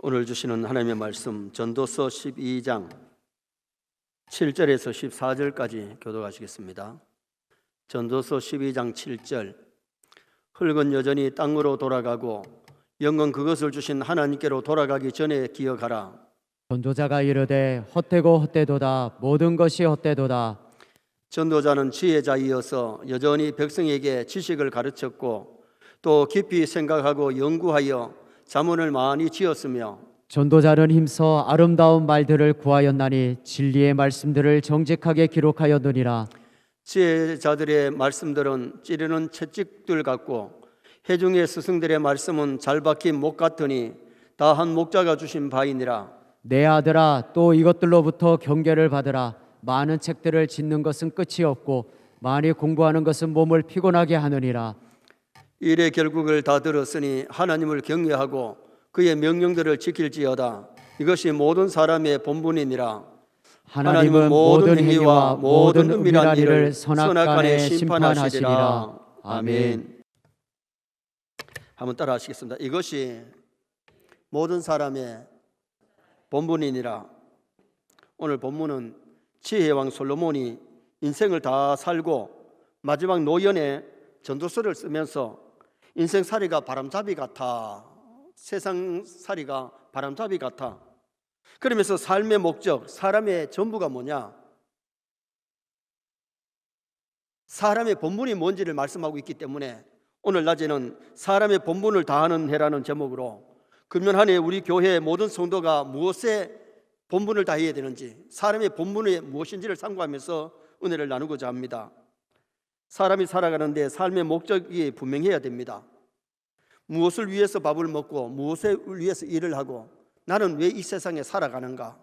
오늘 주시는 하나님의 말씀 전도서 12장 7절에서 14절까지 교독하시겠습니다. 전도서 12장 7절. 흙은 여전히 땅으로 돌아가고 영은 그것을 주신 하나님께로 돌아가기 전에 기억하라. 전도자가 이르되 헛되고 헛되도다. 모든 것이 헛되도다. 전도자는 지혜자이어서 여전히 백성에게 지식을 가르쳤고 또 깊이 생각하고 연구하여 자문을 많이 지었으며, 전도자는 힘써 아름다운 말들을 구하였나니 진리의 말씀들을 정직하게 기록하였느니라. 지혜자들의 말씀들은 찌르는 채찍들 같고 회중의 스승들의 말씀은 잘 박힌 목 같으니 다 한 목자가 주신 바이니라. 내 아들아, 또 이것들로부터 경계를 받으라. 많은 책들을 짓는 것은 끝이 없고 많이 공부하는 것은 몸을 피곤하게 하느니라. 일의 결국을 다 들었으니 하나님을 경외하고 그의 명령들을 지킬지어다. 이것이 모든 사람의 본분이니라. 하나님은 모든 행위와 모든 은밀한 일을 선악간에 심판하시리라. 아멘. 한번 따라 하시겠습니다. 이것이 모든 사람의 본분이니라. 오늘 본문은 지혜왕 솔로몬이 인생을 다 살고 마지막 노년에 전도서를 쓰면서 인생살이가 바람잡이 같아, 세상살이가 바람잡이 같아, 그러면서 삶의 목적, 사람의 전부가 뭐냐, 사람의 본분이 뭔지를 말씀하고 있기 때문에 오늘 낮에는 사람의 본분을 다하는 해라는 제목으로 금년 한 해 우리 교회의 모든 성도가 무엇에 본분을 다해야 되는지, 사람의 본분이 무엇인지를 상고하면서 은혜를 나누고자 합니다. 사람이 살아가는데 삶의 목적이 분명해야 됩니다. 무엇을 위해서 밥을 먹고 무엇을 위해서 일을 하고 나는 왜 이 세상에 살아가는가?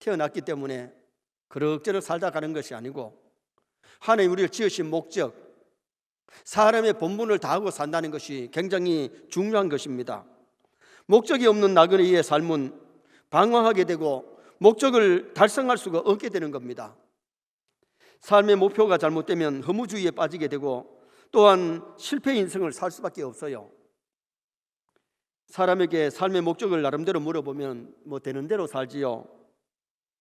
태어났기 때문에 그럭저럭 살다 가는 것이 아니고 하나님 우리를 지으신 목적, 사람의 본분을 다하고 산다는 것이 굉장히 중요한 것입니다. 목적이 없는 나그네의 삶은 방황하게 되고 목적을 달성할 수가 없게 되는 겁니다. 삶의 목표가 잘못되면 허무주의에 빠지게 되고 또한 실패 인생을 살 수밖에 없어요. 사람에게 삶의 목적을 나름대로 물어보면 뭐 되는 대로 살지요.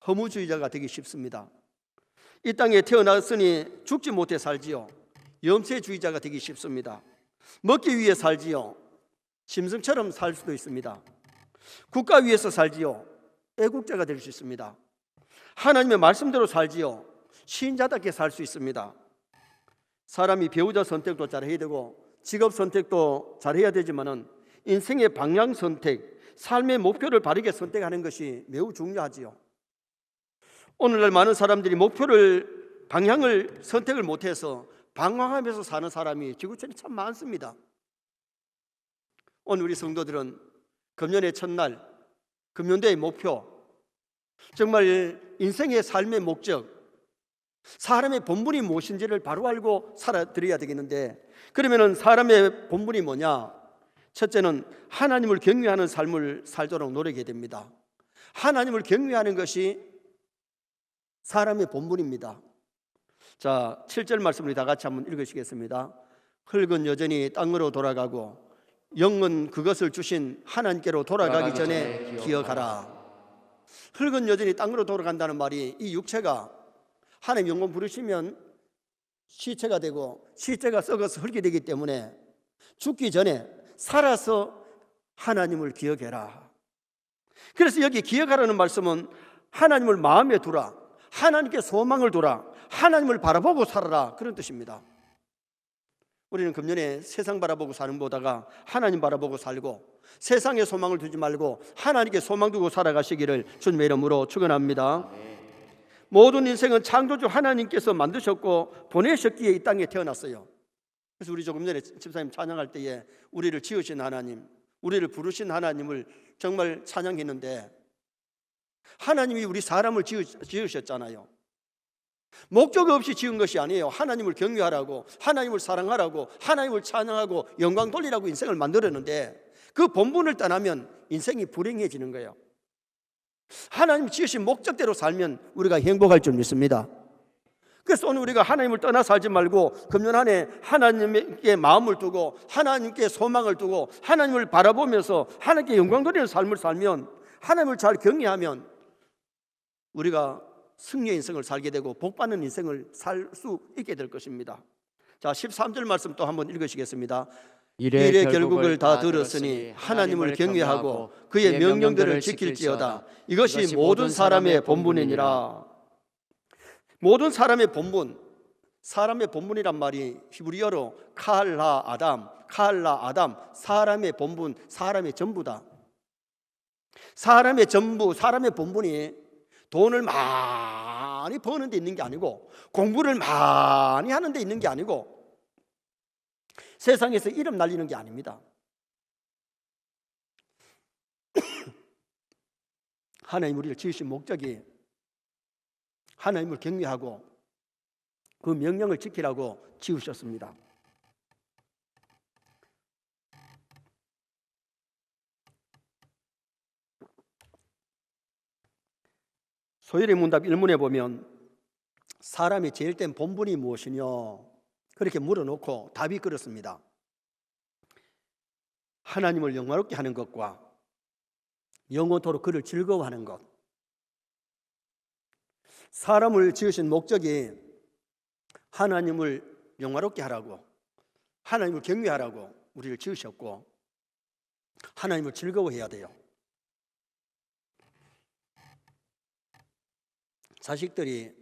허무주의자가 되기 쉽습니다. 이 땅에 태어났으니 죽지 못해 살지요. 염세주의자가 되기 쉽습니다. 먹기 위해 살지요. 짐승처럼 살 수도 있습니다. 국가 위해서 살지요. 애국자가 될 수 있습니다. 하나님의 말씀대로 살지요. 신자답게 살 수 있습니다. 사람이 배우자 선택도 잘해야 되고 직업 선택도 잘해야 되지만은 인생의 방향 선택, 삶의 목표를 바르게 선택하는 것이 매우 중요하지요. 오늘날 많은 사람들이 목표를, 방향을 선택을 못해서 방황하면서 사는 사람이 지구촌에 참 많습니다. 오늘 우리 성도들은 금년의 첫날, 금년도의 목표, 정말 인생의 삶의 목적, 사람의 본분이 무엇인지를 바로 알고 살아드려야 되겠는데, 그러면 사람의 본분이 뭐냐? 첫째는 하나님을 경외하는 삶을 살도록 노력해야 됩니다. 하나님을 경외하는 것이 사람의 본분입니다. 자, 7절 말씀을 다 같이 한번 읽으시겠습니다. 흙은 여전히 땅으로 돌아가고 영은 그것을 주신 하나님께로 돌아가기 전에 기억하라. 흙은 여전히 땅으로 돌아간다는 말이, 이 육체가 하나님 영혼 부르시면 시체가 되고 시체가 썩어서 흙이 되기 때문에 죽기 전에 살아서 하나님을 기억해라. 그래서 여기 기억하라는 말씀은 하나님을 마음에 두라, 하나님께 소망을 두라, 하나님을 바라보고 살아라, 그런 뜻입니다. 우리는 금년에 세상 바라보고 사는 보다가 하나님 바라보고 살고 세상에 소망을 두지 말고 하나님께 소망 두고 살아가시기를 주님의 이름으로 축원합니다. 모든 인생은 창조주 하나님께서 만드셨고 보내셨기에 이 땅에 태어났어요. 그래서 우리 조금 전에 집사님 찬양할 때에 우리를 지으신 하나님, 우리를 부르신 하나님을 정말 찬양했는데, 하나님이 우리 사람을 지으셨잖아요. 목적 없이 지은 것이 아니에요. 하나님을 경외하라고, 하나님을 사랑하라고, 하나님을 찬양하고 영광 돌리라고 인생을 만들었는데 그 본분을 떠나면 인생이 불행해지는 거예요. 하나님 지으신 목적대로 살면 우리가 행복할 줄 믿습니다. 그래서 오늘 우리가 하나님을 떠나 살지 말고 금년 한 해 하나님께 마음을 두고 하나님께 소망을 두고 하나님을 바라보면서 하나님께 영광 돌리는 삶을 살면, 하나님을 잘 경외하면 우리가 승리의 인생을 살게 되고 복받는 인생을 살 수 있게 될 것입니다. 자, 13절 말씀 또 한번 읽으시겠습니다. 이래 결국을 다 들었으니 하나님을 경외하고 그의 명령들을 지킬지어다. 이것이 모든 사람의 본분이니라. 모든 사람의 본분, 사람의 본분이란 말이 히브리어로 칼라 아담, 사람의 본분, 사람의 전부다. 사람의 전부, 사람의 본분이 돈을 많이 버는 데 있는 게 아니고, 공부를 많이 하는 데 있는 게 아니고, 세상에서 이름 날리는 게 아닙니다. 하나님 우리를 지으신 목적이 하나님을 경외하고 그 명령을 지키라고 지으셨습니다. 소열의 문답 1문에 보면 사람의 제일 된 본분이 무엇이뇨? 그렇게 물어놓고 답이 그렇습니다. 하나님을 영화롭게 하는 것과 영원토록 그를 즐거워하는 것. 사람을 지으신 목적이 하나님을 영화롭게 하라고, 하나님을 경외하라고 우리를 지으셨고 하나님을 즐거워해야 돼요. 자식들이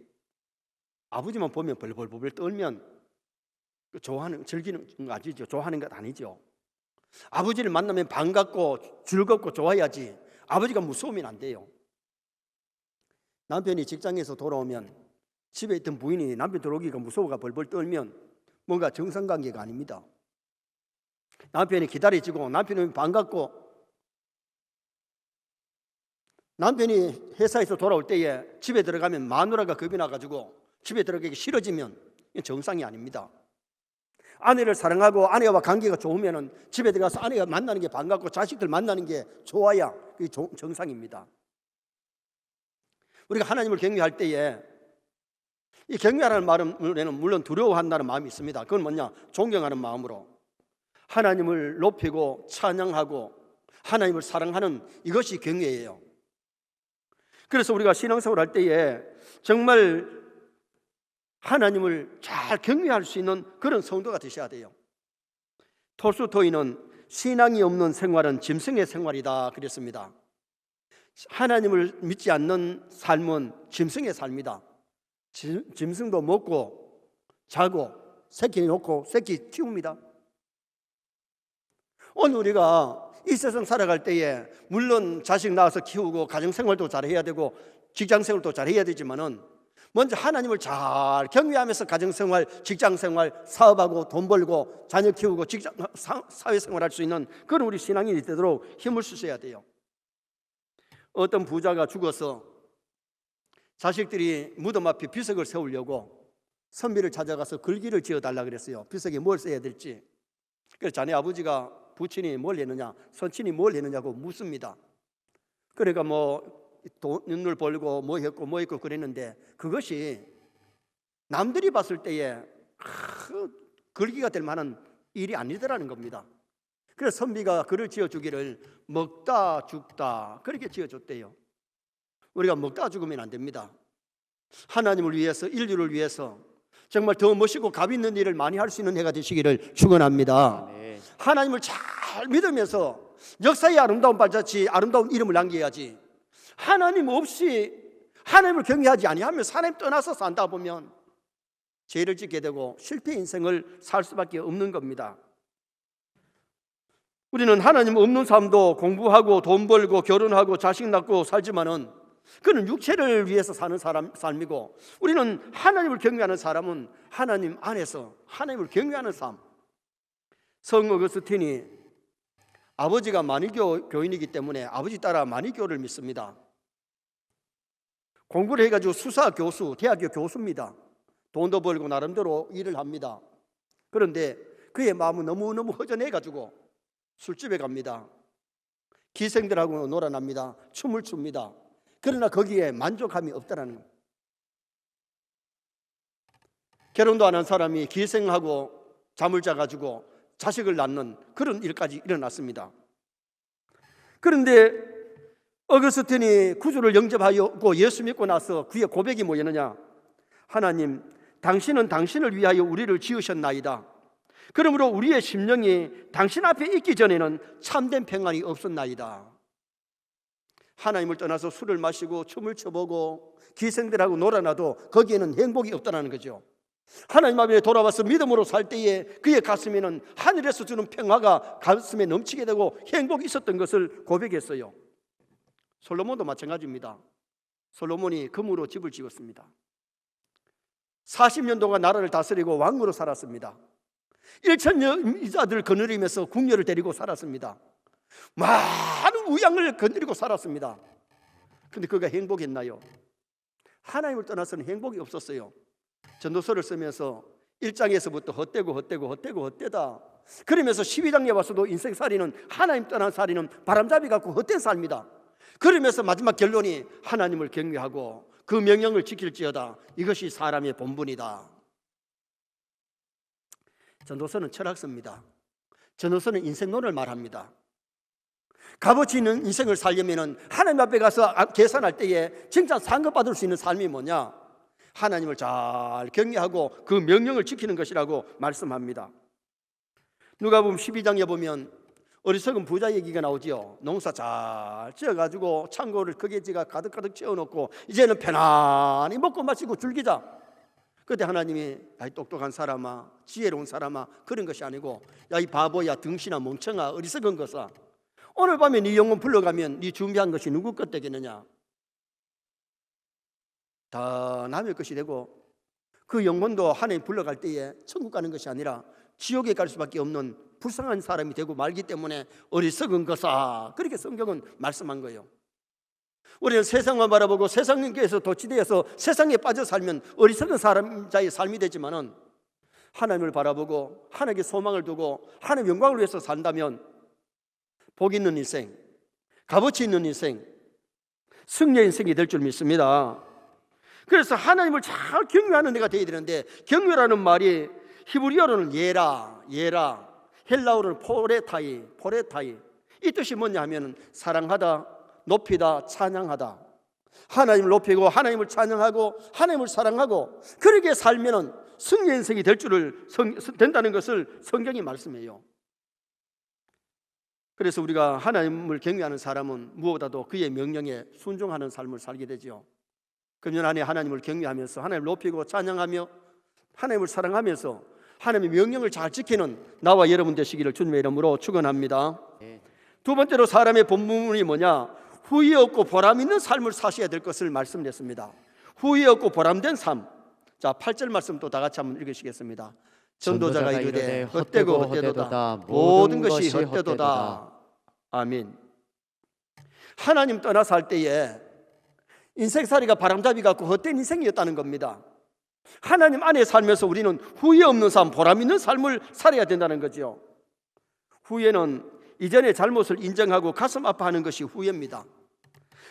아버지만 보면 벌벌벌 떨면 좋아하는, 즐기는 거 아니죠. 좋아하는 것 아니죠. 아버지를 만나면 반갑고 즐겁고 좋아야지. 아버지가 무서우면 안 돼요. 남편이 직장에서 돌아오면 집에 있던 부인이 남편 들어오기가 무서워가 벌벌 떨면 뭔가 정상관계가 아닙니다. 남편이 기다려지고 남편이 반갑고, 남편이 회사에서 돌아올 때에 집에 들어가면 마누라가 겁이 나가지고 집에 들어가기 싫어지면 이건 정상이 아닙니다. 아내를 사랑하고 아내와 관계가 좋으면 집에 들어가서 아내가 만나는 게 반갑고 자식들 만나는 게 좋아야 그게 정상입니다. 우리가 하나님을 경외할 때에 이 경외하는 말은 물론 두려워한다는 마음이 있습니다. 그건 뭐냐? 존경하는 마음으로 하나님을 높이고 찬양하고 하나님을 사랑하는 이것이 경외예요. 그래서 우리가 신앙생활 할 때에 정말 하나님을 잘 경외할 수 있는 그런 성도가 되셔야 돼요. 톨스토이는 신앙이 없는 생활은 짐승의 생활이다 그랬습니다. 하나님을 믿지 않는 삶은 짐승의 삶이다. 짐승도 먹고 자고 새끼 놓고 새끼 키웁니다. 오늘 우리가 이 세상 살아갈 때에 물론 자식 낳아서 키우고 가정생활도 잘해야 되고 직장생활도 잘해야 되지만은 먼저 하나님을 잘 경외하면서 가정생활, 직장생활, 사업하고 돈 벌고 자녀 키우고 직장, 사회생활 할 수 있는 그런 우리 신앙인이 되도록 힘을 쓰셔야 돼요. 어떤 부자가 죽어서 자식들이 무덤 앞에 비석을 세우려고 선비를 찾아가서 글귀를 지어달라 그랬어요. 비석에 뭘 써야 될지. 그래서 자네 아버지가 부친이 뭘 했느냐, 선친이 뭘 했느냐고 묻습니다. 그러니까 돈을 벌고 뭐 했고 그랬는데 그것이 남들이 봤을 때에 글귀가 될 만한 일이 아니더라는 겁니다. 그래서 선비가 글을 지어주기를 먹다 죽다 그렇게 지어줬대요. 우리가 먹다 죽으면 안 됩니다. 하나님을 위해서, 인류를 위해서 정말 더 멋있고 값 있는 일을 많이 할 수 있는 해가 되시기를 축원합니다. 네. 하나님을 잘 믿으면서 역사의 아름다운 발자취, 아름다운 이름을 남겨야지. 하나님 없이 하나님을 경외하지 아니하면 하나님 떠나서 산다 보면 죄를 짓게 되고 실패 인생을 살 수밖에 없는 겁니다. 우리는 하나님 없는 삶도 공부하고 돈 벌고 결혼하고 자식 낳고 살지만은 그는 육체를 위해서 사는 삶이고, 우리는 하나님을 경외하는 사람은 하나님 안에서 하나님을 경외하는 삶. 성 어거스틴이 아버지가 마니교 교인이기 때문에 아버지 따라 마니교를 믿습니다. 공부를 해가지고 수사 교수, 대학교 교수입니다. 돈도 벌고 나름대로 일을 합니다. 그런데 그의 마음은 너무너무 허전해가지고 술집에 갑니다. 기생들하고 놀아납니다. 춤을 춥니다. 그러나 거기에 만족함이 없다라는 거예요. 결혼도 안 한 사람이 기생하고 잠을 자가지고 자식을 낳는 그런 일까지 일어났습니다. 그런데 어거스틴이 구주를 영접하였고 예수 믿고 나서 그의 고백이 뭐였느냐? 하나님, 당신은 당신을 위하여 우리를 지으셨나이다. 그러므로 우리의 심령이 당신 앞에 있기 전에는 참된 평안이 없었나이다. 하나님을 떠나서 술을 마시고 춤을 춰보고 기생들하고 놀아나도 거기에는 행복이 없다는 거죠. 하나님 앞에 돌아와서 믿음으로 살 때에 그의 가슴에는 하늘에서 주는 평화가 가슴에 넘치게 되고 행복이 있었던 것을 고백했어요. 솔로몬도 마찬가지입니다. 솔로몬이 금으로 집을 지었습니다. 40년 동안 나라를 다스리고 왕으로 살았습니다. 1,000여 이자들 거느리면서 궁녀를 데리고 살았습니다. 많은 우양을 거느리고 살았습니다. 근데 그가 행복했나요? 하나님을 떠나서는 행복이 없었어요. 전도서를 쓰면서 1장에서부터 헛되다 그러면서 12장에 와서도 인생살이는 하나님 떠난 살이는 바람잡이 같고 헛된 삶이다. 그러면서 마지막 결론이 하나님을 경외하고 그 명령을 지킬지어다. 이것이 사람의 본분이다. 전도서는 철학서입니다. 전도서는 인생론을 말합니다. 값어치 있는 인생을 살려면 하나님 앞에 가서 계산할 때에 진짜 상급받을 수 있는 삶이 뭐냐? 하나님을 잘 경외하고 그 명령을 지키는 것이라고 말씀합니다. 누가복음 12장에 보면 어리석은 부자 얘기가 나오지요. 농사 잘 지어가지고 창고를 크게 지가 가득가득 채워놓고 이제는 편안히 먹고 마시고 즐기자. 그때 하나님이 야, 이 똑똑한 사람아, 지혜로운 사람아, 그런 것이 아니고 야, 이 바보야, 등신아, 멍청아, 어리석은 것아, 오늘 밤에 네 영혼 불러가면 네 준비한 것이 누구 것 되겠느냐? 다 남의 것이 되고 그 영혼도 하나님 불러갈 때에 천국 가는 것이 아니라 지옥에 갈 수밖에 없는 불쌍한 사람이 되고 말기 때문에 어리석은 것아, 그렇게 성경은 말씀한 거예요. 우리는 세상만 바라보고 세상에서 도취되어서 세상에 빠져 살면 어리석은 사람자의 삶이 되지만은 하나님을 바라보고 하나님께 소망을 두고 하나님 영광을 위해서 산다면 복 있는 인생, 값어치 있는 인생, 승리의 인생이 될 줄 믿습니다. 그래서 하나님을 잘 경외하는 데가 되어야 되는데, 경외라는 말이 히브리어로는 예라, 헬라어로는 포레타이, 이 뜻이 뭐냐 하면 사랑하다, 높이다, 찬양하다. 하나님을 높이고 하나님을 찬양하고 하나님을 사랑하고 그렇게 살면은 승리의 인생이 된다는 것을 성경이 말씀해요. 그래서 우리가 하나님을 경외하는 사람은 무엇보다도 그의 명령에 순종하는 삶을 살게 되죠. 금년 안에 하나님을 경외하면서 하나님을 높이고 찬양하며 하나님을 사랑하면서 하나님의 명령을 잘 지키는 나와 여러분 되시기를 주님의 이름으로 축원합니다. 두 번째로 사람의 본분이 뭐냐? 후회 없고 보람 있는 삶을 사셔야 될 것을 말씀드렸습니다. 후회 없고 보람된 삶. 자, 8절 말씀 또 다 같이 한번 읽으시겠습니다. 전도자가 이르되 헛되고 헛되도다, 모든 것이 헛되도다. 아멘. 하나님 떠나 살 때에 인생살이가 바람잡이 같고 헛된 인생이었다는 겁니다. 하나님 안에 살면서 우리는 후회 없는 삶, 보람 있는 삶을 살아야 된다는 거죠. 후회는 이전의 잘못을 인정하고 가슴 아파하는 것이 후회입니다.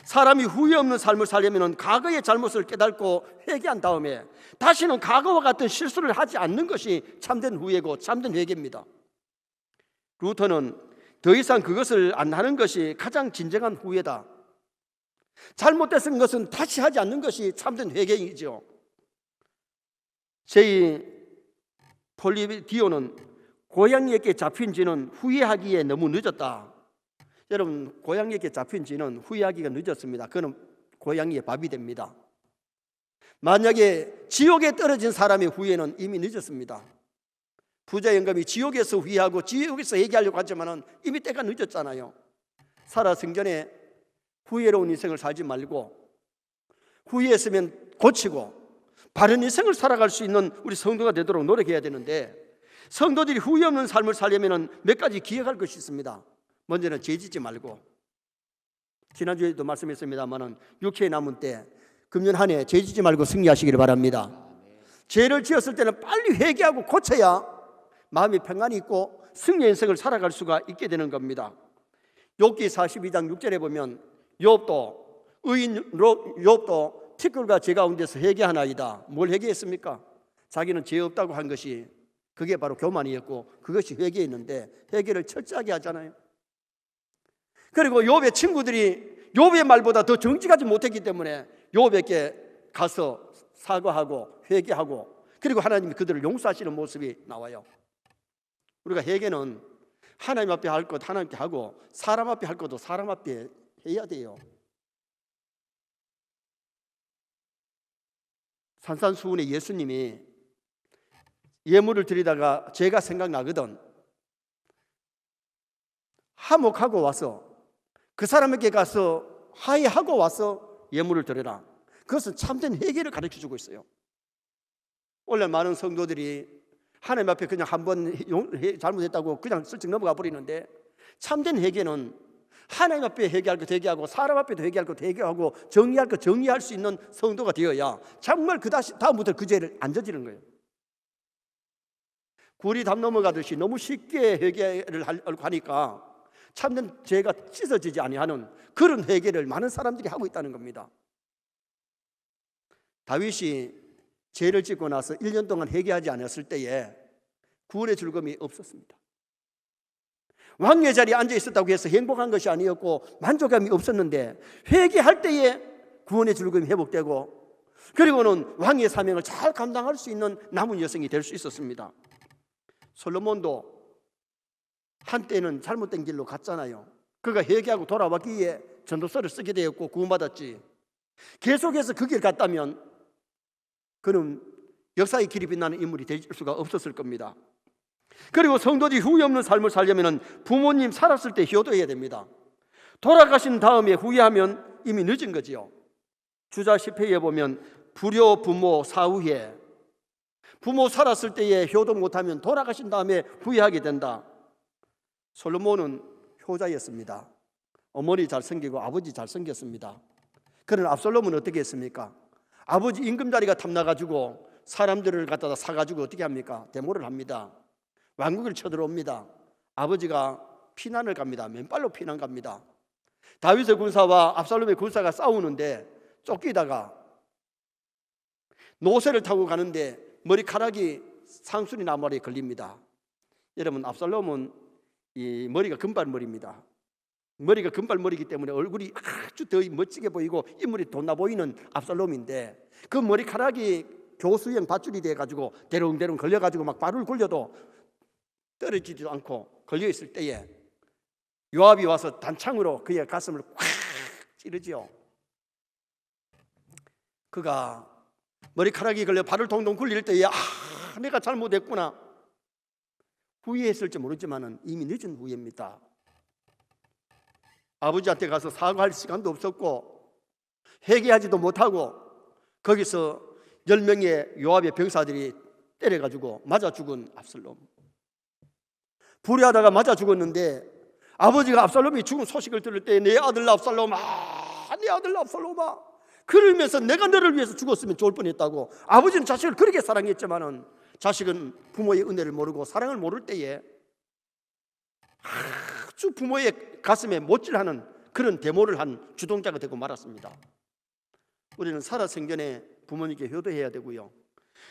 사람이 후회 없는 삶을 살려면 과거의 잘못을 깨닫고 회개한 다음에 다시는 과거와 같은 실수를 하지 않는 것이 참된 후회고 참된 회개입니다. 루터는 더 이상 그것을 안 하는 것이 가장 진정한 후회다. 잘못된 것은 다시 하지 않는 것이 참된 회개이죠. 제 폴리디오는 고양이에게 잡힌 쥐는 후회하기에 너무 늦었다. 여러분, 고양이에게 잡힌 쥐는 후회하기가 늦었습니다. 그는 고양이의 밥이 됩니다. 만약에 지옥에 떨어진 사람의 후회는 이미 늦었습니다. 부자 영감이 지옥에서 후회하고 지옥에서 얘기하려고 하지만 이미 때가 늦었잖아요. 살아 생전에 후회로운 인생을 살지 말고 후회했으면 고치고 바른 인생을 살아갈 수 있는 우리 성도가 되도록 노력해야 되는데, 성도들이 후회 없는 삶을 살려면 몇 가지 기억할 것이 있습니다. 먼저는 죄짓지 말고, 지난주에도 말씀했습니다만 육체에 남은 때 금년 한 해 죄짓지 말고 승리하시기를 바랍니다. 죄를 지었을 때는 빨리 회개하고 고쳐야 마음이 평안이 있고 승리의 인생을 살아갈 수가 있게 되는 겁니다. 욥기 42장 6절에 보면 의인 욥도 티끌과 제 가운데서 회개하나이다. 뭘 회개했습니까? 자기는 죄 없다고 한 것이 그게 바로 교만이었고 그것이 회개였는데 회개를 철저하게 하잖아요. 그리고 욥의 친구들이 욥의 말보다 더 정직하지 못했기 때문에 욥에게 가서 사과하고 회개하고 그리고 하나님이 그들을 용서하시는 모습이 나와요. 우리가 회개는 하나님 앞에 할 것 하나님께 하고 사람 앞에 할 것도 사람 앞에 해야 돼요. 산산수훈에 예수님이 예물을 드리다가 제가 생각나거든. 화목하고 와서 그 사람에게 가서 화해하고 와서 예물을 드려라. 그것은 참된 회개를 가르쳐주고 있어요. 오늘 많은 성도들이 하나님 앞에 그냥 한번 잘못했다고 그냥 슬쩍 넘어가 버리는데 참된 회개는 하나님 앞에 회개할 것 회개하고 사람 앞에도 회개할 것 회개하고 정의할 것 정의할 수 있는 성도가 되어야 정말 다음부터 그 죄를 안 저지르는 거예요. 굴이 담 넘어가듯이 너무 쉽게 회개를 하려고 하니까 참된 죄가 씻어지지 아니하는 그런 회개를 많은 사람들이 하고 있다는 겁니다. 다윗이 죄를 짓고 나서 1년 동안 회개하지 않았을 때에 구원의 즐거움이 없었습니다. 왕의 자리에 앉아 있었다고 해서 행복한 것이 아니었고 만족감이 없었는데 회개할 때에 구원의 즐거움이 회복되고 그리고는 왕의 사명을 잘 감당할 수 있는 남은 여성이 될 수 있었습니다. 솔로몬도 한때는 잘못된 길로 갔잖아요. 그가 회개하고 돌아왔기에 전도서를 쓰게 되었고 구원받았지. 계속해서 그 길 갔다면 그는 역사의 길이 빛나는 인물이 될 수가 없었을 겁니다. 그리고 성도들이 후회 없는 삶을 살려면 부모님 살았을 때 효도해야 됩니다. 돌아가신 다음에 후회하면 이미 늦은 거지요. 주자 10회에 보면 불효 부모 사후회, 부모 살았을 때에 효도 못하면 돌아가신 다음에 후회하게 된다. 솔로몬은 효자였습니다. 어머니 잘생기고 아버지 잘생겼습니다. 그러나 압살롬은 어떻게 했습니까? 아버지 임금자리가 탐나가지고 사람들을 갖다가 사가지고 어떻게 합니까? 데모를 합니다. 왕국을 쳐들어옵니다. 아버지가 피난을 갑니다. 맨발로 피난 갑니다. 다윗의 군사와 압살롬의 군사가 싸우는데 쫓기다가 노새를 타고 가는데 머리카락이 상수리 나무에 걸립니다. 여러분, 압살롬은 이 머리가 금발머리입니다. 머리가 금발머리이기 때문에 얼굴이 아주 더 멋지게 보이고 인물이 돋나 보이는 압살롬인데 그 머리카락이 교수형 밧줄이 돼가지고 대롱대롱 걸려가지고 막 발을 굴려도 떨어지지도 않고 걸려있을 때에 요압이 와서 단창으로 그의 가슴을 콱 찌르지요. 그가 머리카락이 걸려 발을 동동 굴릴 때에 내가 잘못했구나 후회했을지 모르지만 이미 늦은 후회입니다. 아버지한테 가서 사과할 시간도 없었고 회개하지도 못하고 거기서 10명의 요압의 병사들이 때려가지고 맞아 죽은 압살롬. 불의하다가 맞아 죽었는데 아버지가 압살롬이 죽은 소식을 들을 때 내 아들 압살롬아, 내 아들 압살롬아, 그러면서 내가 너를 위해서 죽었으면 좋을 뻔했다고. 아버지는 자식을 그렇게 사랑했지만은 자식은 부모의 은혜를 모르고 사랑을 모를 때에 아주 부모의 가슴에 못질하는 그런 데모를 한 주동자가 되고 말았습니다. 우리는 살아생전에 부모님께 효도해야 되고요.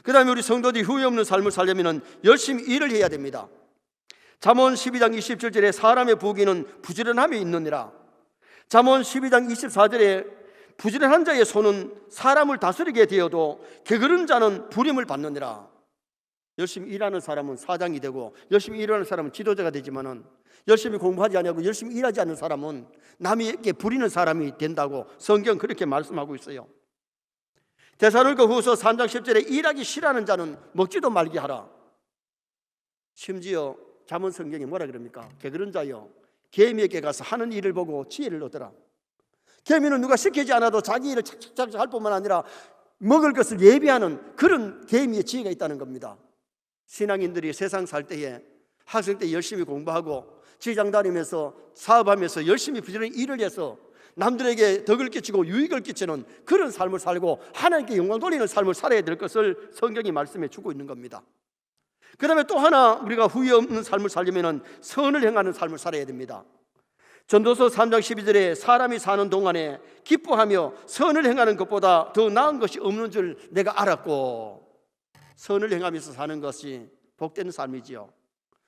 그 다음에 우리 성도들이 후회 없는 삶을 살려면 열심히 일을 해야 됩니다. 잠언 12장 27절에 사람의 부귀는 부지런함에 있느니라. 잠언 12장 24절에 부지런한 자의 손은 사람을 다스리게 되어도 게으른 자는 부림을 받느니라. 열심히 일하는 사람은 사장이 되고 열심히 일하는 사람은 지도자가 되지만은 열심히 공부하지 않고 열심히 일하지 않는 사람은 남에게 부리는 사람이 된다고 성경 그렇게 말씀하고 있어요. 데살로니가 후서 3장 10절에 일하기 싫어하는 자는 먹지도 말게 하라. 심지어 잠언 성경이 뭐라 그럽니까? 게으른 자여 개미에게 가서 하는 일을 보고 지혜를 얻으라. 개미는 누가 시키지 않아도 자기 일을 착착착 할 뿐만 아니라 먹을 것을 예비하는 그런 개미의 지혜가 있다는 겁니다. 신앙인들이 세상 살 때에 학생 때 열심히 공부하고 직장 다니면서 사업하면서 열심히 부지런히 일을 해서 남들에게 덕을 끼치고 유익을 끼치는 그런 삶을 살고 하나님께 영광 돌리는 삶을 살아야 될 것을 성경이 말씀해 주고 있는 겁니다. 그 다음에 또 하나 우리가 후회 없는 삶을 살려면 선을 행하는 삶을 살아야 됩니다. 전도서 3장 12절에 사람이 사는 동안에 기뻐하며 선을 행하는 것보다 더 나은 것이 없는 줄 내가 알았고, 선을 행하면서 사는 것이 복된 삶이지요.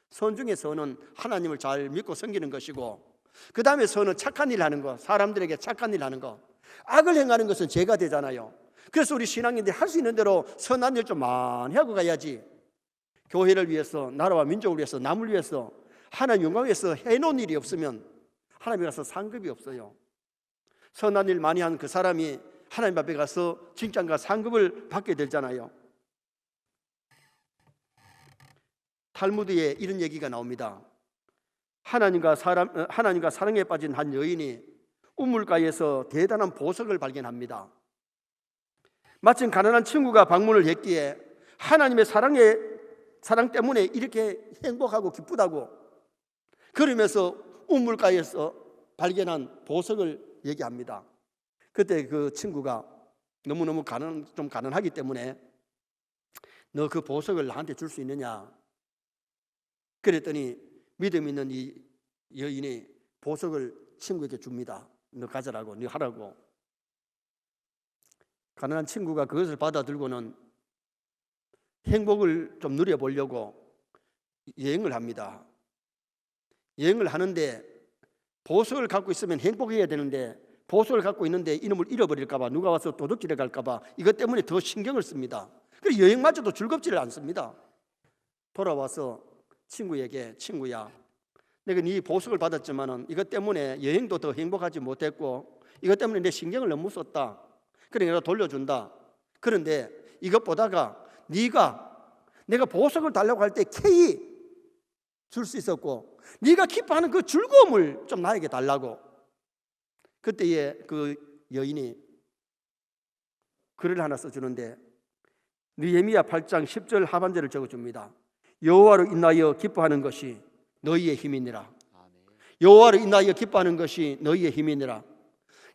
선 중에 선은 하나님을 잘 믿고 섬기는 것이고, 그 다음에 선은 착한 일 하는 것, 사람들에게 착한 일 하는 것. 악을 행하는 것은 죄가 되잖아요. 그래서 우리 신앙인들이 할 수 있는 대로 선한 일 좀 많이 하고 가야지. 교회를 위해서, 나라와 민족을 위해서, 남을 위해서, 하나님 영광을 위해서 해놓은 일이 없으면 하나님에 가서 상급이 없어요. 선한 일 많이 한 그 사람이 하나님 앞에 가서 칭찬과 상급을 받게 되잖아요. 탈무드에 이런 얘기가 나옵니다. 하나님과 사랑에 빠진 한 여인이 우물가에서 대단한 보석을 발견합니다. 마침 가난한 친구가 방문을 했기에 하나님의 사랑 때문에 이렇게 행복하고 기쁘다고 그러면서 우물가에서 발견한 보석을 얘기합니다. 그때 그 친구가 너무너무 좀 가난하기 때문에 너 그 보석을 나한테 줄 수 있느냐? 그랬더니 믿음 있는 이 여인이 보석을 친구에게 줍니다. 너 가져라고, 너 하라고. 가난한 친구가 그것을 받아들고는 행복을 좀 누려보려고 여행을 합니다. 여행을 하는데 보석을 갖고 있으면 행복해야 되는데 보석을 갖고 있는데 이놈을 잃어버릴까 봐, 누가 와서 도둑질해 갈까 봐 이것 때문에 더 신경을 씁니다. 그래서 여행마저도 즐겁지를 않습니다. 돌아와서 친구에게, 친구야, 내가 네 보석을 받았지만은 이것 때문에 여행도 더 행복하지 못했고 이것 때문에 내 신경을 너무 썼다. 그러니까 내가 돌려준다. 그런데 이것보다가 내가 보석을 달라고 할 때 캐이 줄 수 있었고 네가 기뻐하는 그 즐거움을 좀 나에게 달라고. 그때에 그 여인이 글을 하나 써주는데 느헤미야 8장 10절 하반절을 적어줍니다. 여호와로 인하여 기뻐하는 것이 너희의 힘이니라. 여호와로 인하여 기뻐하는 것이 너희의 힘이니라.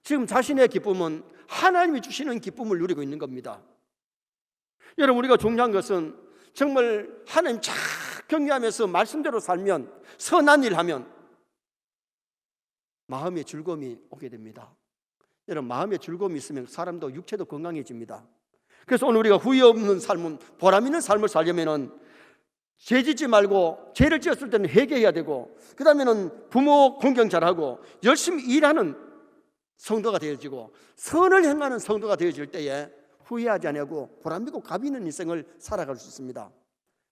지금 자신의 기쁨은 하나님이 주시는 기쁨을 누리고 있는 겁니다. 여러분, 우리가 중요한 것은 정말 하나님 착 경외하면서 말씀대로 살면, 선한 일 하면 마음의 즐거움이 오게 됩니다. 여러분, 마음의 즐거움이 있으면 사람도 육체도 건강해집니다. 그래서 오늘 우리가 후회 없는 삶은, 보람 있는 삶을 살려면은 죄 짓지 말고, 죄를 지었을 때는 회개해야 되고, 그 다음에는 부모 공경 잘하고 열심히 일하는 성도가 되어지고 선을 행하는 성도가 되어질 때에 후회하지 않고 보람있고 값 있는 인생을 살아갈 수 있습니다.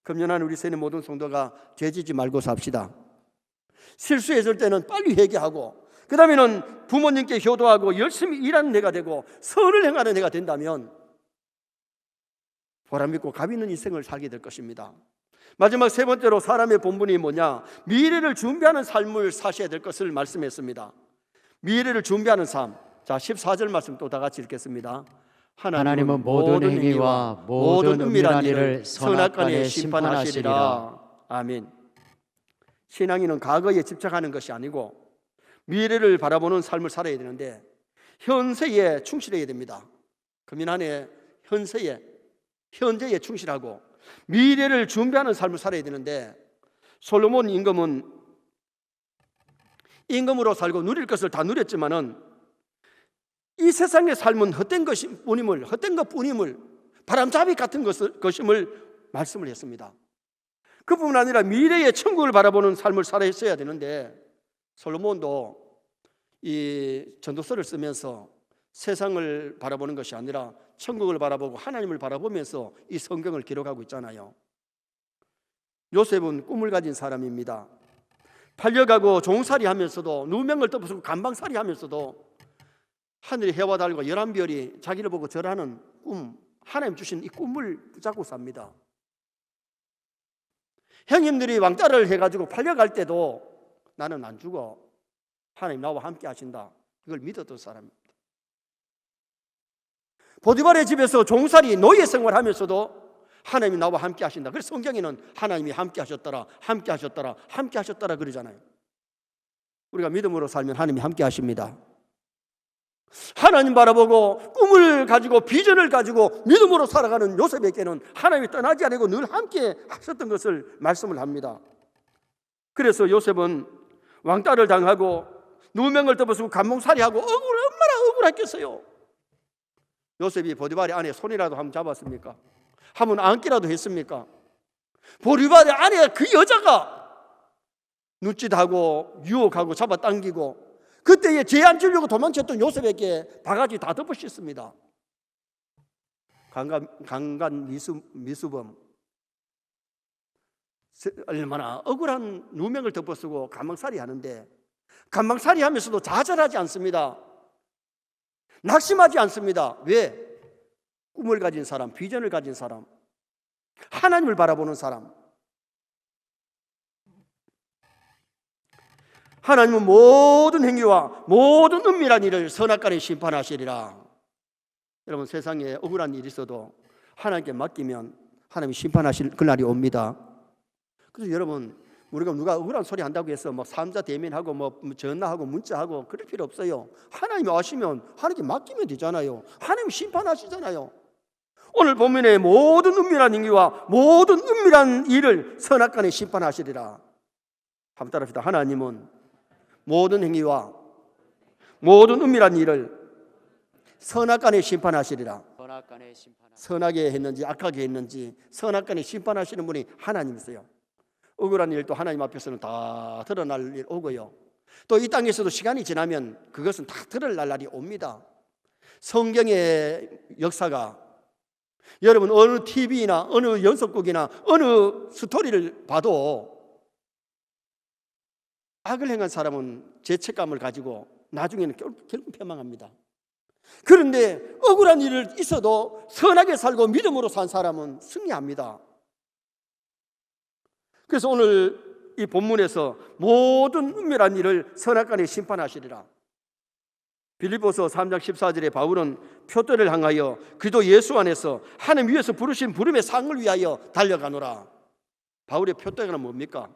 금년한 우리 세네 모든 성도가 죄 짓지 말고 삽시다. 실수했을 때는 빨리 회개하고, 그 다음에는 부모님께 효도하고 열심히 일하는 해가 되고 선을 행하는 해가 된다면 보람있고 값 있는 인생을 살게 될 것입니다. 마지막 세 번째로 사람의 본분이 뭐냐? 미래를 준비하는 삶을 사셔야 될 것을 말씀했습니다. 미래를 준비하는 삶. 자, 14절 말씀 또 다 같이 읽겠습니다. 하나님은 모든 행위와 모든 은밀한 일을 선악간에 심판하시리라. 아멘. 신앙인은 과거에 집착하는 것이 아니고 미래를 바라보는 삶을 살아야 되는데 현세에 충실해야 됩니다. 금년 한 해 현재에 충실하고 미래를 준비하는 삶을 살아야 되는데, 솔로몬 임금은 임금으로 살고 누릴 것을 다 누렸지만은 이 세상의 삶은 헛된 것뿐임을 바람잡이 같은 것임을 말씀을 했습니다. 그뿐만 아니라 미래의 천국을 바라보는 삶을 살아야 되는데, 솔로몬도 이 전도서를 쓰면서 세상을 바라보는 것이 아니라 천국을 바라보고 하나님을 바라보면서 이 성경을 기록하고 있잖아요. 요셉은 꿈을 가진 사람입니다. 팔려가고 종살이 하면서도, 누명을 덮어쓰고 간방살이 하면서도 하늘의 해와 달과 11별이 자기를 보고 절하는 꿈, 하나님 주신 이 꿈을 붙잡고 삽니다. 형님들이 왕따를 해가지고 팔려갈 때도 나는 안 죽어, 하나님 나와 함께 하신다, 이걸 믿었던 사람입니다. 보디발의 집에서 종살이 노예 생활하면서도 하나님이 나와 함께 하신다. 그래서 성경에는 하나님이 함께 하셨더라, 함께 하셨더라, 함께 하셨더라 그러잖아요. 우리가 믿음으로 살면 하나님이 함께 하십니다. 하나님 바라보고 꿈을 가지고 비전을 가지고 믿음으로 살아가는 요셉에게는 하나님이 떠나지 않고 늘 함께 하셨던 것을 말씀을 합니다. 그래서 요셉은 왕따를 당하고 누명을 덮어쓰고 감몽살이하고 얼마나 억울했겠어요. 요셉이 보디발의 아내 손이라도 한번 잡았습니까? 한번 안기라도 했습니까? 보리밭의 아내가 그 여자가 눈짓하고 유혹하고 잡아당기고 그때에 죄 안 지려고 도망쳤던 요셉에게 바가지 다 덮어 씌습니다. 강간 미수범, 얼마나 억울한 누명을 덮어쓰고 가망살이 하는데, 가망살이 하면서도 좌절하지 않습니다. 낙심하지 않습니다. 왜? 꿈을 가진 사람, 비전을 가진 사람, 하나님을 바라보는 사람. 하나님은 모든 행위와 모든 은밀한 일을 선악간에 심판하시리라. 여러분, 세상에 억울한 일이 있어도 하나님께 맡기면 하나님이 심판하실 그날이 옵니다. 그래서 여러분, 우리가 누가 억울한 소리 한다고 해서 뭐 삼자 대면하고 뭐 전화하고 문자하고 그럴 필요 없어요. 하나님이 아시면 하나님께 맡기면 되잖아요. 하나님이 심판하시잖아요. 오늘 본문의 모든 은밀한 행위와 모든 은밀한 일을 선악간에 심판하시리라. 한번 따라합시다. 하나님은 모든 행위와 모든 은밀한 일을 선악간에 심판하시리라. 선하게 했는지 악하게 했는지 선악간에 심판하시는 분이 하나님이세요. 억울한 일도 하나님 앞에서는 다 드러날 일 오고요. 또 이 땅에서도 시간이 지나면 그것은 다 드러날 날이 옵니다. 성경의 역사가 여러분 어느 TV나 어느 연속극이나 어느 스토리를 봐도 악을 행한 사람은 죄책감을 가지고 나중에는 결국 패망합니다. 그런데 억울한 일을 있어도 선하게 살고 믿음으로 산 사람은 승리합니다. 그래서 오늘 이 본문에서 모든 은밀한 일을 선악간에 심판하시리라. 빌립보서 3장 14절에 바울은 표대를 향하여 그리스도 예수 안에서 하나님 위에서 부르신 부름의 상을 위하여 달려가노라. 바울의 표대가 뭡니까?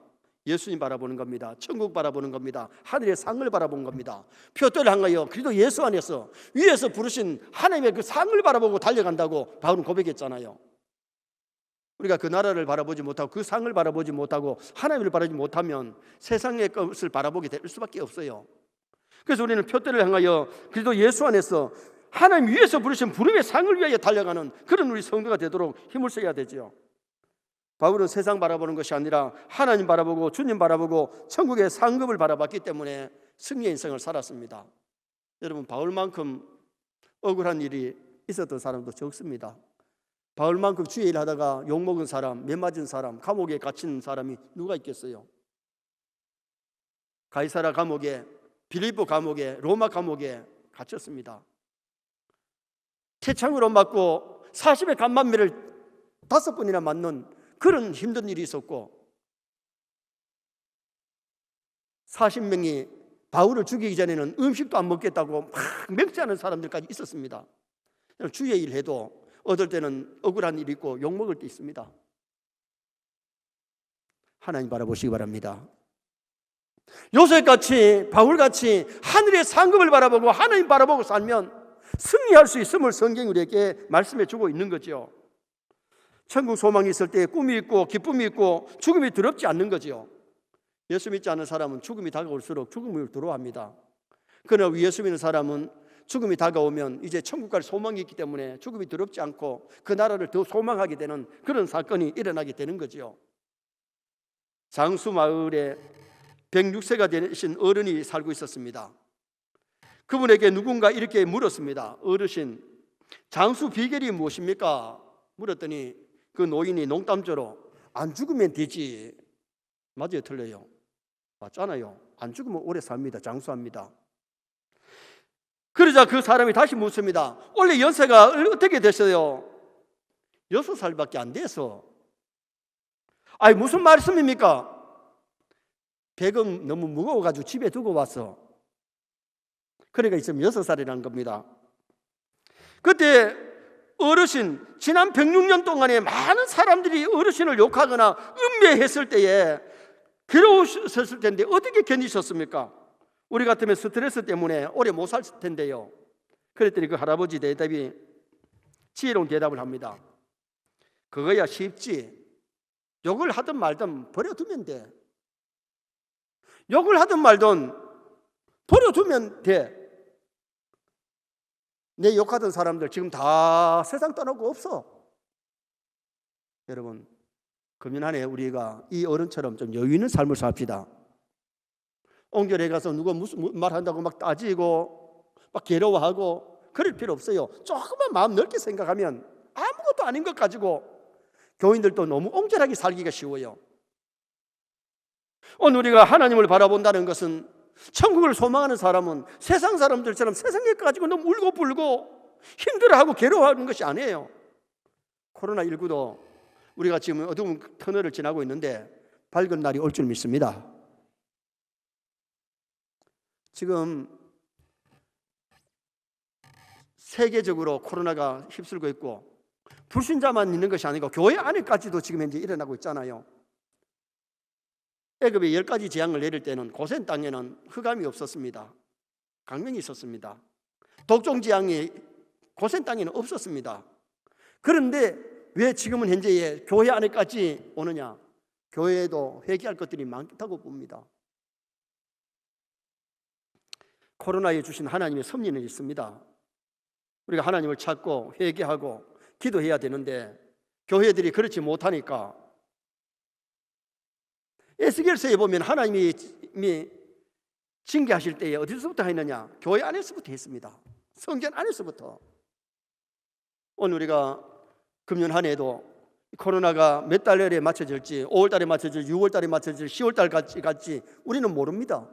예수님 바라보는 겁니다. 천국 바라보는 겁니다. 하늘의 상을 바라본 겁니다. 표대를 향하여 그리스도 예수 안에서 위에서 부르신 하나님의 그 상을 바라보고 달려간다고 바울은 고백했잖아요. 우리가 그 나라를 바라보지 못하고 그 상을 바라보지 못하고 하나님을 바라보지 못하면 세상의 것을 바라보게 될 수밖에 없어요. 그래서 우리는 표대를 향하여 그리스도 예수 안에서 하나님 위에서 부르신 부름의 상을 위하여 달려가는 그런 우리 성도가 되도록 힘을 써야 되죠. 바울은 세상 바라보는 것이 아니라 하나님 바라보고 주님 바라보고 천국의 상급을 바라봤기 때문에 승리의 인생을 살았습니다. 여러분, 바울만큼 억울한 일이 있었던 사람도 적습니다. 바울만큼 주의 일 하다가 욕먹은 사람, 매맞은 사람, 감옥에 갇힌 사람이 누가 있겠어요? 가이사라 감옥에, 빌립보 감옥에, 로마 감옥에 갇혔습니다. 태창으로 맞고 40의 간만매를 5번이나 맞는 그런 힘든 일이 있었고 40명이 바울을 죽이기 전에는 음식도 안 먹겠다고 막 맹세하는 사람들까지 있었습니다. 주의 일 해도 얻을 때는 억울한 일이 있고 욕먹을 때 있습니다. 하나님 바라보시기 바랍니다. 요셉같이 바울같이 하늘의 상급을 바라보고 하나님 바라보고 살면 승리할 수 있음을 성경이 우리에게 말씀해 주고 있는 거죠. 천국 소망이 있을 때 꿈이 있고 기쁨이 있고 죽음이 두렵지 않는 거죠. 예수 믿지 않는 사람은 죽음이 다가올수록 죽음을 두려워합니다. 그러나 예수 믿는 사람은 죽음이 다가오면 이제 천국 갈 소망이 있기 때문에 죽음이 두렵지 않고 그 나라를 더 소망하게 되는 그런 사건이 일어나게 되는 거죠. 장수 마을에 106세가 되신 어른이 살고 있었습니다. 그분에게 누군가 이렇게 물었습니다. 어르신, 장수 비결이 무엇입니까? 물었더니 그 노인이 농담조로 안 죽으면 되지. 맞아요, 틀려요? 맞잖아요. 안 죽으면 오래 삽니다. 장수합니다. 그러자 그 사람이 다시 묻습니다. 원래 연세가 어떻게 되세요? 6살밖에 안 돼서. 아니 무슨 말씀입니까? 백은 너무 무거워가지고 집에 두고 왔어. 그러니까 있으면 6살이라는 겁니다. 그때 어르신, 지난 106년 동안에 많은 사람들이 어르신을 욕하거나 음매했을 때에 괴로우셨을 텐데 어떻게 견디셨습니까? 우리 같으면 스트레스 때문에 오래 못 살 텐데요. 그랬더니 그 할아버지 대답이 지혜로운 대답을 합니다. 그거야 쉽지. 욕을 하든 말든 버려두면 돼. 욕을 하든 말든 버려두면 돼. 내 욕하던 사람들 지금 다 세상 떠나고 없어. 여러분, 금년 한 해 우리가 이 어른처럼 좀 여유 있는 삶을 삽시다. 옹교회 가서 누가 무슨 말 한다고 막 따지고 막 괴로워하고 그럴 필요 없어요. 조금만 마음 넓게 생각하면 아무것도 아닌 것 가지고 교인들도 너무 옹졸하게 살기가 쉬워요. 오늘 우리가 하나님을 바라본다는 것은, 천국을 소망하는 사람은 세상 사람들처럼 세상에 가지고 너무 울고 불고 힘들어하고 괴로워하는 것이 아니에요. 코로나19도 우리가 지금 어두운 터널을 지나고 있는데 밝은 날이 올 줄 믿습니다. 지금 세계적으로 코로나가 휩쓸고 있고 불신자만 있는 것이 아니고 교회 안에까지도 지금 현재 일어나고 있잖아요. 애굽에 10가지 재앙을 내릴 때는 고센 땅에는 흑암이 없었습니다. 강명이 있었습니다. 독종 재앙이 고센 땅에는 없었습니다. 그런데 왜 지금은 현재의 교회 안에까지 오느냐? 교회에도 회개할 것들이 많다고 봅니다. 코로나에 주신 하나님의 섭리는 있습니다. 우리가 하나님을 찾고 회개하고 기도해야 되는데 교회들이 그렇지 못하니까, 에스겔서에 보면 하나님이 징계하실 때에 어디서부터 했느냐? 교회 안에서부터 했습니다. 성전 안에서부터. 오늘 우리가 금년 한 해도 코로나가 몇 달에 맞춰질지, 5월 달에 맞춰질지, 6월 달에 맞춰질지, 10월 달까지 갈지 우리는 모릅니다.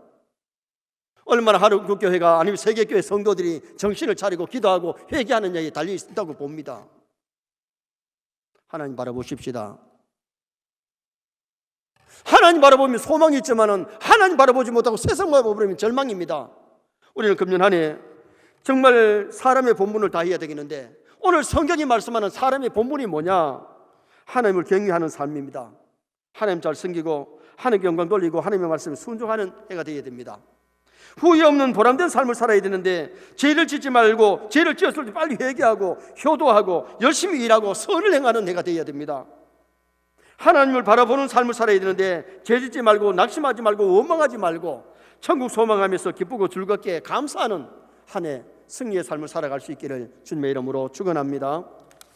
얼마나 한국 교회가 아니면 세계 교회 성도들이 정신을 차리고 기도하고 회개하느냐에 달려 있다고 봅니다. 하나님 바라보십시다. 하나님 바라보면 소망이 있지만은 하나님 바라보지 못하고 세상 바라보면 절망입니다. 우리는 금년 한 해 정말 사람의 본분을 다해야 되겠는데, 오늘 성경이 말씀하는 사람의 본분이 뭐냐? 하나님을 경외하는 삶입니다. 하나님 잘 섬기고 하나님 영광 돌리고 하나님의 말씀에 순종하는 해가 되어야 됩니다. 후회 없는 보람된 삶을 살아야 되는데, 죄를 짓지 말고 죄를 지었을 때 빨리 회개하고 효도하고 열심히 일하고 선을 행하는 해가 되어야 됩니다. 하나님을 바라보는 삶을 살아야 되는데, 죄 짓지 말고 낙심하지 말고 원망하지 말고 천국 소망하면서 기쁘고 즐겁게 감사하는 한 해 승리의 삶을 살아갈 수 있기를 주님의 이름으로 축원합니다.